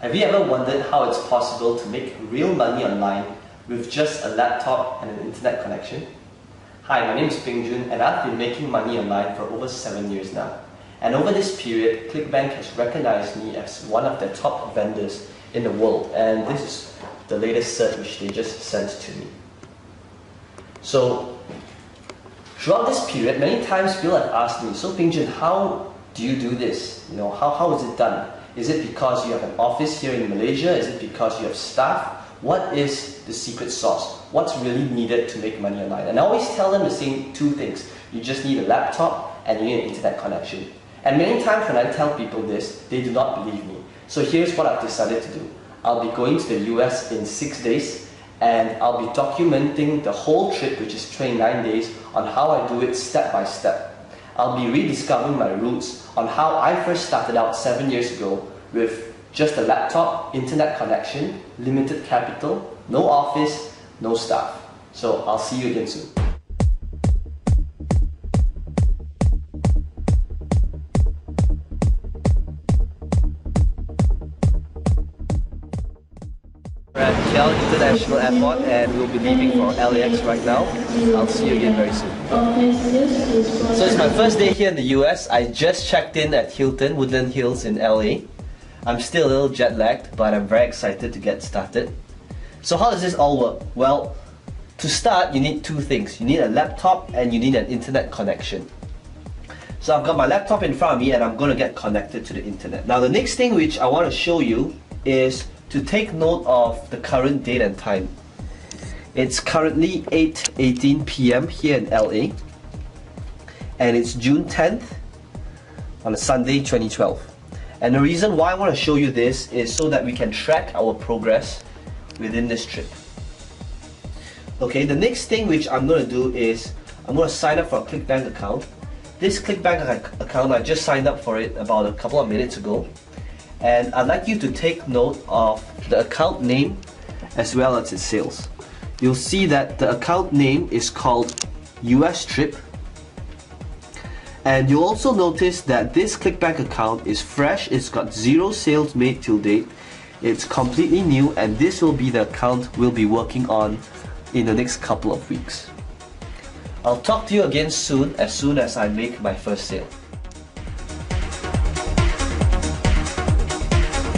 Have you ever wondered how it's possible to make real money online with just a laptop and an internet connection? Hi, my name is Ping Jun and I've been making money online for over 7 years now. And over this period, ClickBank has recognized me as one of their top vendors in the world, and this is the latest cert which they just sent to me. So, throughout this period, many times people have asked me, so Ping Jun, how do you do this? How is it done? Is it because you have an office here in Malaysia? Is it because you have staff? What is the secret sauce? What's really needed to make money online? And I always tell them the same two things. You just need a laptop and you need an internet connection. And many times when I tell people this, they do not believe me. So here's what I've decided to do. I'll be going to the US in 6 days, and I'll be documenting the whole trip, which is 29 days, on how I do it step by step. I'll be rediscovering my roots on how I first started out 7 years ago with just a laptop, internet connection, limited capital, no office, no staff. So I'll see you again soon. We're at KL International Airport and we'll be leaving for LAX right now. I'll see you again very soon. So it's my first day here in the US. I just checked in at Hilton, Woodland Hills in LA. I'm still a little jet lagged, but I'm very excited to get started. So how does this all work? Well, to start you need two things. You need a laptop and you need an internet connection. So I've got my laptop in front of me and I'm going to get connected to the internet. Now the next thing which I want to show you is to take note of the current date and time. It's currently 8:18 p.m. here in LA, and it's June 10th on a Sunday 2012. And the reason why I want to show you this is so that we can track our progress within this trip. Okay, the next thing which I'm going to do is I'm going to sign up for a ClickBank account. This ClickBank account, I just signed up for it about a couple of minutes ago. And I'd like you to take note of the account name as well as its sales. You'll see that the account name is called US Trip. And you'll also notice that this ClickBank account is fresh. It's got 0 sales made till date. It's completely new, and this will be the account we'll be working on in the next couple of weeks. I'll talk to you again soon as I make my first sale.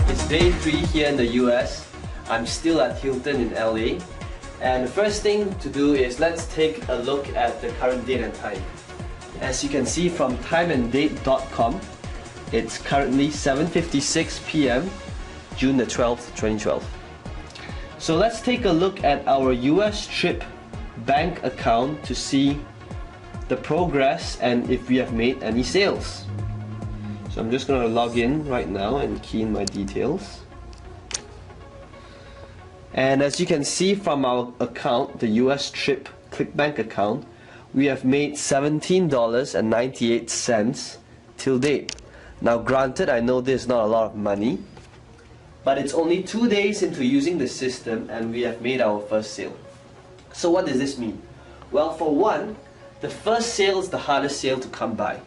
It's day 3 here in the US. I'm still at Hilton in LA. And the first thing to do is let's take a look at the current date and time. As you can see from timeanddate.com, it's currently 7:56 p.m. June the 12th, 2012. So let's take a look at our US Trip bank account to see the progress and if we have made any sales. So I'm just going to log in right now and key in my details. And as you can see from our account, the US Trip ClickBank account, we have made $17.98 till date. Now granted, I know this is not a lot of money, but it's only 2 days into using the system and we have made our first sale. So what does this mean? Well, for one, the first sale is the hardest sale to come by.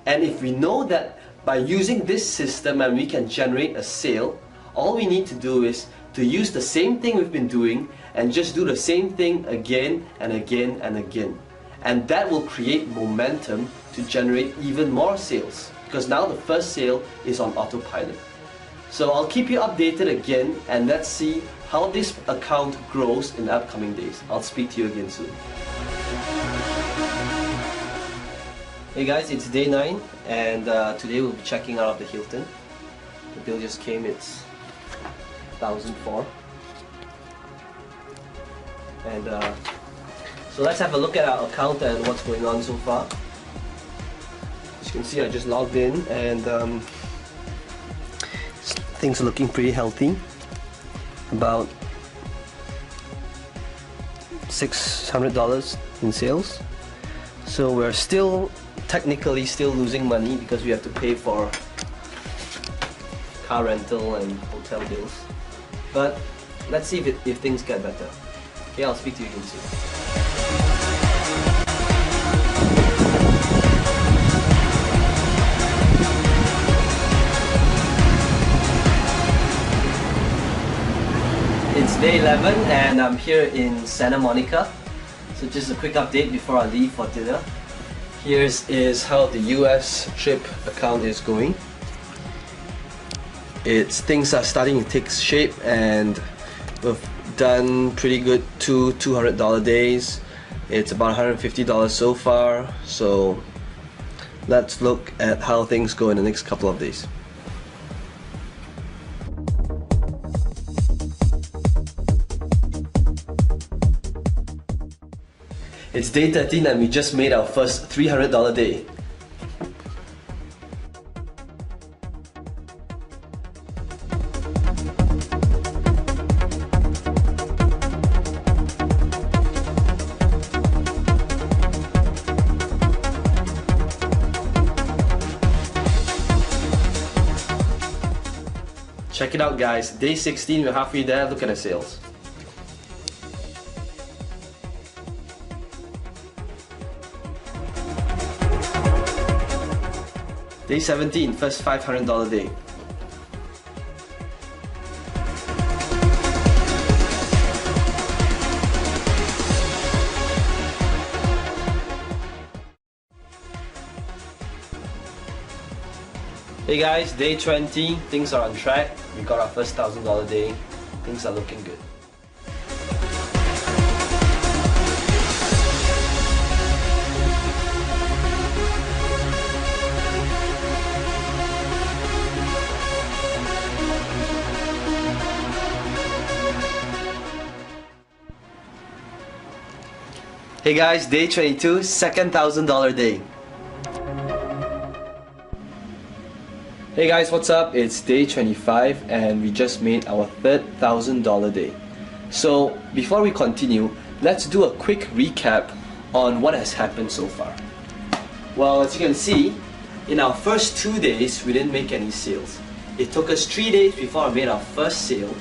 And if we know that by using this system and we can generate a sale, all we need to do is to use the same thing we've been doing and just do the same thing again and again and again. And that will create momentum to generate even more sales, because now the first sale is on autopilot. So I'll keep you updated again, and let's see how this account grows in the upcoming days. I'll speak to you again soon. Hey guys, it's day 9 and today we'll be checking out of the Hilton. The bill just came, it's 1,004. And so let's have a look at our account and what's going on so far. As you can see, I just logged in and things are looking pretty healthy. About $600 in sales. So we're technically still losing money because we have to pay for car rental and hotel bills. But let's see if things get better. Okay, I'll speak to you again soon. It's day 11 and I'm here in Santa Monica. So just a quick update before I leave for dinner. Here's how the US trip account is going. Things are starting to take shape and we've done pretty good two $200 days. It's about $150 so far. So let's look at how things go in the next couple of days. It's day 13 and we just made our first $300 day. Check it out guys, day 16, we're halfway there, look at the sales. Day 17, first $500 day. Hey guys, day 20, things are on track. We got our first $1,000 day. Things are looking good. Hey guys, day 22, second $1,000 day. Hey guys, what's up? It's day 25 and we just made our third $1,000 day. So before we continue, let's do a quick recap on what has happened so far. Well, as you can see, in our first 2 days, we didn't make any sales. It took us 3 days before I made our first sale,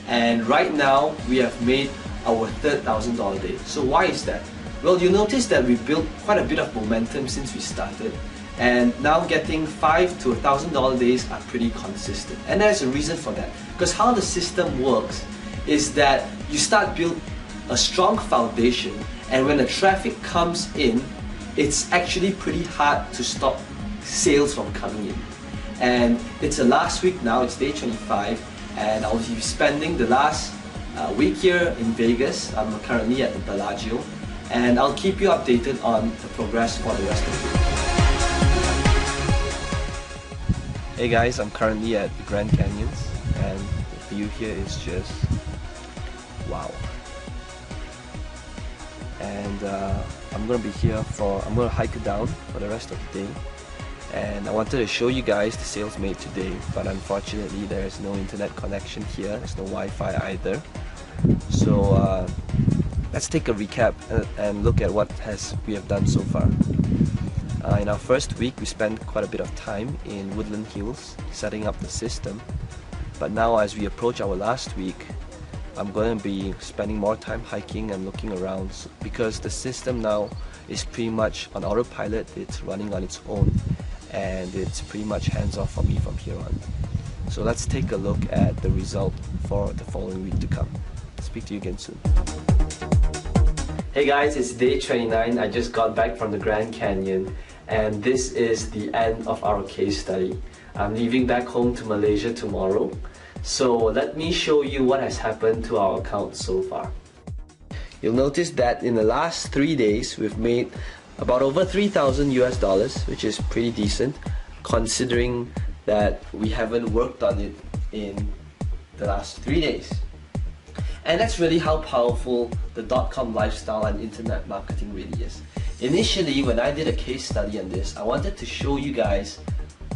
and right now we have made our third $1,000 day. So why is that? Well, you notice that we built quite a bit of momentum since we started, and now getting $5 to $1,000 days are pretty consistent. And there's a reason for that. Because how the system works is that you start build a strong foundation, and when the traffic comes in, it's actually pretty hard to stop sales from coming in. And it's the last week now, it's day 25, and I'll be spending the last week here in Vegas. I'm currently at the Bellagio, and I'll keep you updated on the progress for the rest of the week. Hey guys, I'm currently at the Grand Canyons, and the view here is just wow. And I'm gonna be here I'm gonna hike it down for the rest of the day. And I wanted to show you guys the sales made today, but unfortunately there is no internet connection here, there's no Wi-Fi either. So let's take a recap and look at what we have done so far. In our first week, we spent quite a bit of time in Woodland Hills setting up the system. But now as we approach our last week, I'm going to be spending more time hiking and looking around, because the system now is pretty much on autopilot, it's running on its own, and it's pretty much hands-off for me from here on. So let's take a look at the result for the following week to come. Speak to you again soon. Hey guys, it's day 29. I just got back from the Grand Canyon, and this is the end of our case study. I'm leaving back home to Malaysia tomorrow. So let me show you what has happened to our account so far. You'll notice that in the last 3 days, we've made about over 3,000 US dollars, which is pretty decent considering that we haven't worked on it in the last 3 days. And that's really how powerful the .com lifestyle and internet marketing really is. Initially, when I did a case study on this, I wanted to show you guys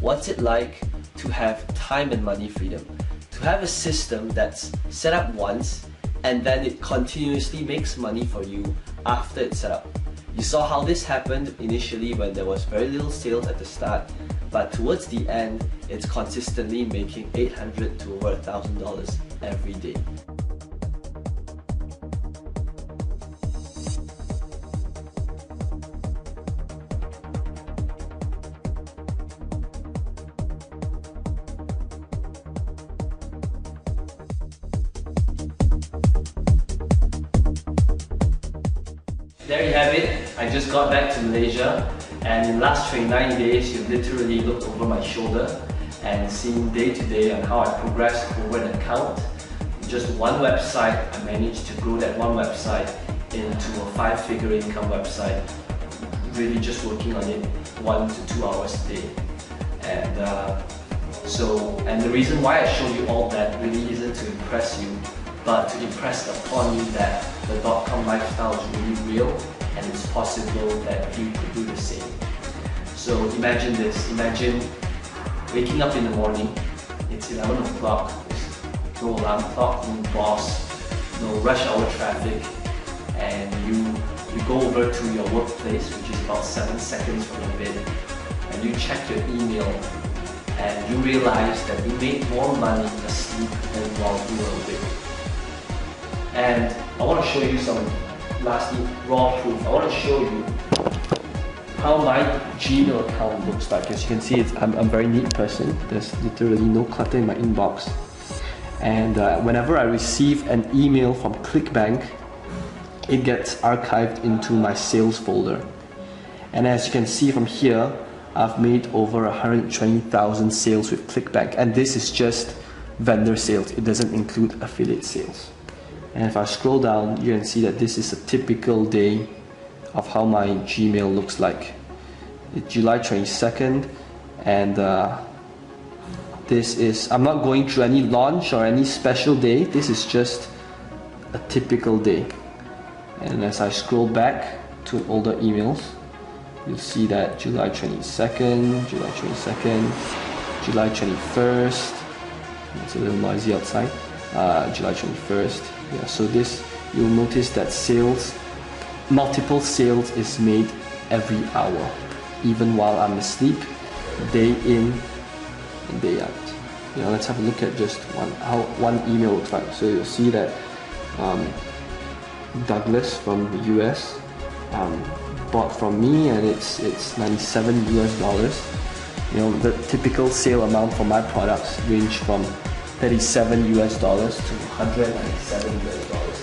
what's it like to have time and money freedom. To have a system that's set up once and then it continuously makes money for you after it's set up. You saw how this happened initially when there was very little sales at the start, but towards the end, it's consistently making $800 to over $1,000 every day. There you have it. I just got back to Malaysia, and in the last 29 days, you've literally looked over my shoulder and seen day to day on how I progressed over an account. Just one website, I managed to grow that one website into a 5-figure income website, really just working on it 1 to 2 hours a day. And the reason why I show you all that really isn't to impress you, but to impress upon you that the .com lifestyle is really real and it's possible that you could do the same. So imagine this, imagine waking up in the morning, it's 11 o'clock, there's no alarm clock, no boss, no rush hour traffic, and you go over to your workplace, which is about 7 seconds from your bed, and you check your email, and you realize that you made more money asleep than while you were awake. And I want to show you some lastly raw proof. I want to show you how my Gmail account looks like. As you can see, I'm a very neat person. There's literally no clutter in my inbox. And whenever I receive an email from ClickBank, it gets archived into my sales folder. And as you can see from here, I've made over 120,000 sales with ClickBank, and this is just vendor sales. It doesn't include affiliate sales. And if I scroll down, you can see that this is a typical day of how my Gmail looks like. It's July 22nd, and this is, I'm not going through any launch or any special day. This is just a typical day. And as I scroll back to older emails, you'll see that July 22nd, July 22nd, July 21st, it's a little noisy outside, July 21st, yeah, so this, you'll notice that multiple sales is made every hour, even while I'm asleep, day in and day out. Now let's have a look at just how one email looks like. So you'll see that Douglas from the US bought from me, and it's $97 US. You know, the typical sale amount for my products range from $37 US to $197 US.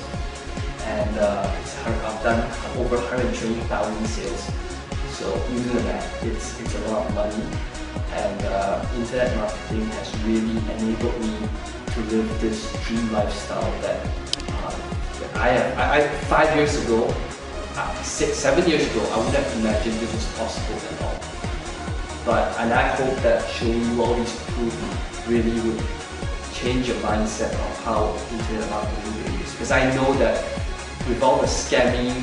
And I've done over 120,000 sales. So using that, it's a lot of money. And internet marketing has really enabled me to live this dream lifestyle that I 5 years ago, 7 years ago, I wouldn't have imagined this was possible at all. And I hope that showing you all these proof really would change your mindset of how internet marketing really is. Because I know that with all the scammy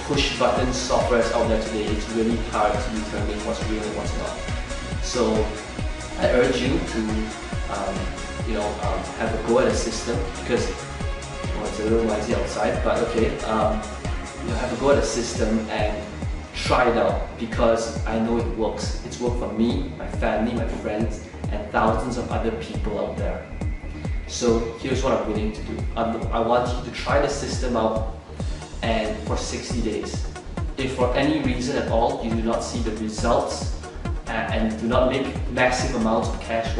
push button softwares out there today, it's really hard to determine what's real and what's not. So I urge you to have a go at a system, because it's a little noisy outside, but okay, have a go at a system and try it out, because I know it works. It's worked for me, my family, my friends, and thousands of other people out there. So here's what I'm willing to do. I want you to try the system out, and for 60 days. If for any reason at all you do not see the results and do not make massive amounts of cash